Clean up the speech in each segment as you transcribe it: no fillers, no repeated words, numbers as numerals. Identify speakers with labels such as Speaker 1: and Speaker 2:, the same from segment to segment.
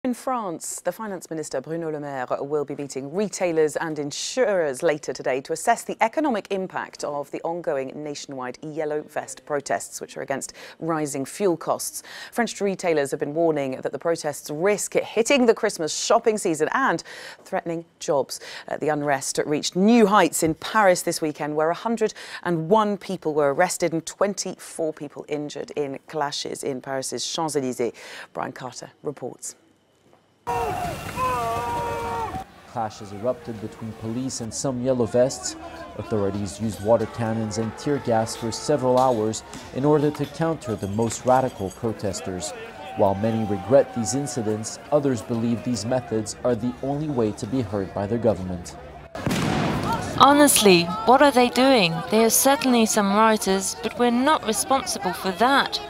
Speaker 1: In France, the Finance Minister Bruno Maire will be meeting retailers and insurers later today to assess the economic impact of the ongoing nationwide yellow vest protests, which are against rising fuel costs. French retailers have been warning that the protests risk hitting the Christmas shopping season and threatening jobs. The unrest reached new heights in Paris this weekend, where 101 people were arrested and 24 people injured in clashes in Paris's Champs Elysees. Brian Carter reports.
Speaker 2: Clashes erupted between police and some yellow vests. Authorities used water cannons and tear gas for several hours in order to counter the most radical protesters. While many regret these incidents, others believe these methods are the only way to be heard by their government.
Speaker 3: Honestly, what are they doing? There are certainly some rioters, but we're not responsible for that.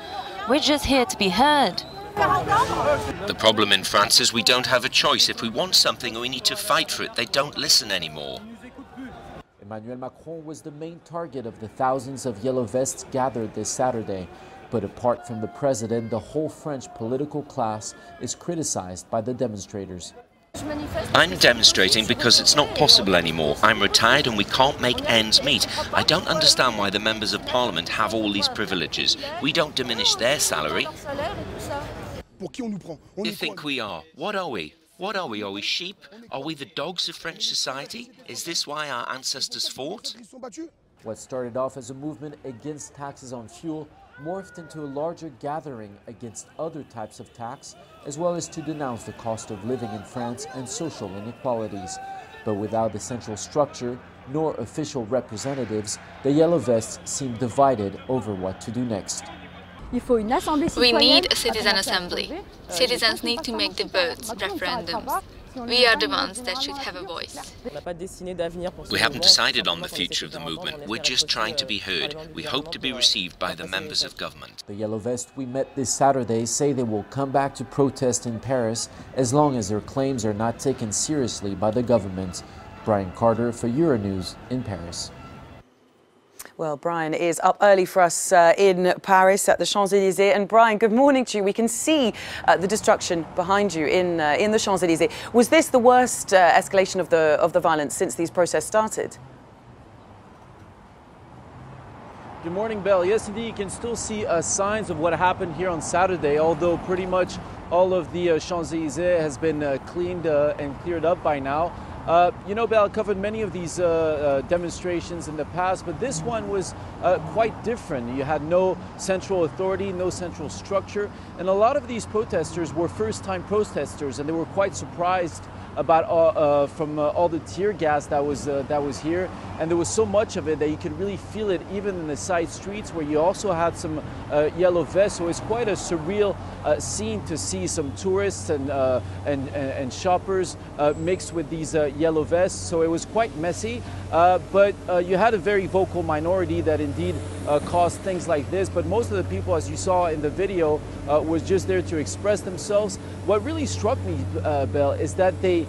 Speaker 3: We're just here to be heard.
Speaker 4: The problem in France is we don't have a choice. If we want something, we need to fight for it. They don't listen anymore.
Speaker 2: Emmanuel Macron was the main target of the thousands of yellow vests gathered this Saturday. But apart from the president, the whole French political class is criticized by the demonstrators.
Speaker 4: I'm demonstrating because it's not possible anymore. I'm retired and we can't make ends meet. I don't understand why the members of parliament have all these privileges. We don't diminish their salary. Who do you think we are? What are we? What are we? Are we sheep? Are we the dogs of French society? Is this why our ancestors fought?
Speaker 2: What started off as a movement against taxes on fuel morphed into a larger gathering against other types of tax, as well as to denounce the cost of living in France and social inequalities. But without the central structure nor official representatives, the yellow vests seem divided over what to do next.
Speaker 5: We need a citizen assembly. Citizens need to make the votes, referendums. We are the ones that should have a voice.
Speaker 4: We haven't decided on the future of the movement. We're just trying to be heard. We hope to be received by the members of government.
Speaker 2: The yellow vests we met this Saturday say they will come back to protest in Paris as long as their claims are not taken seriously by the government. Brian Carter for Euronews in Paris.
Speaker 1: Well, Brian is up early for us in Paris at the Champs Elysees. And Brian, good morning to you. We can see the destruction behind you in the Champs Elysees. Was this the worst escalation of the violence since these protests started?
Speaker 6: Good morning, Belle. Yes, indeed, you can still see signs of what happened here on Saturday, although pretty much all of the Champs Elysees has been cleaned and cleared up by now. You know, Belle, covered many of these demonstrations in the past, but this one was quite different. You had no central authority, no central structure, and a lot of these protesters were first-time protesters, and they were quite surprised about from all the tear gas that was here, and there was so much of it that you could really feel it even in the side streets where you also had some yellow vests. So it's quite a surreal scene to see some tourists and shoppers mixed with these yellow vests. So it was quite messy, but you had a very vocal minority that indeed caused things like this. But most of the people, as you saw in the video, was just there to express themselves. What really struck me, Belle, is that they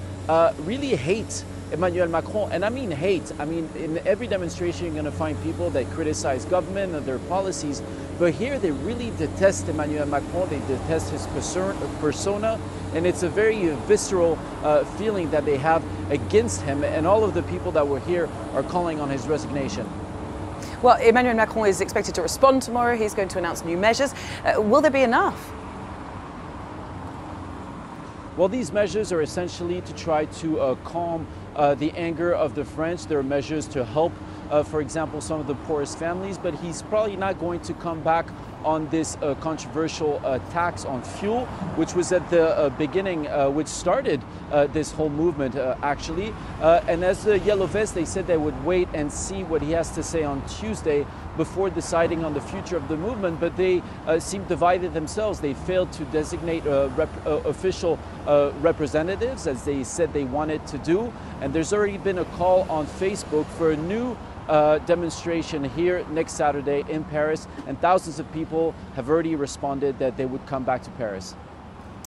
Speaker 6: really hate Emmanuel Macron, and I mean hate. I mean, in every demonstration you're going to find people that criticize government and their policies, but here they really detest Emmanuel Macron, they detest his persona, and it's a very visceral feeling that they have against him, and all of the people that were here are calling on his resignation.
Speaker 1: Well, Emmanuel Macron is expected to respond tomorrow. He's going to announce new measures. Will there be enough?
Speaker 6: Well, these measures are essentially to try to calm the anger of the French. There are measures to help, for example, some of the poorest families, but he's probably not going to come back on this controversial tax on fuel, which was at the beginning, which started this whole movement, actually. And as the Yellow Vests, they said they would wait and see what he has to say on Tuesday before deciding on the future of the movement, but they seem divided themselves. They failed to designate official representatives, as they said they wanted to do. And there's already been a call on Facebook for a new demonstration here next Saturday in Paris, and thousands of people have already responded that they would come back to Paris.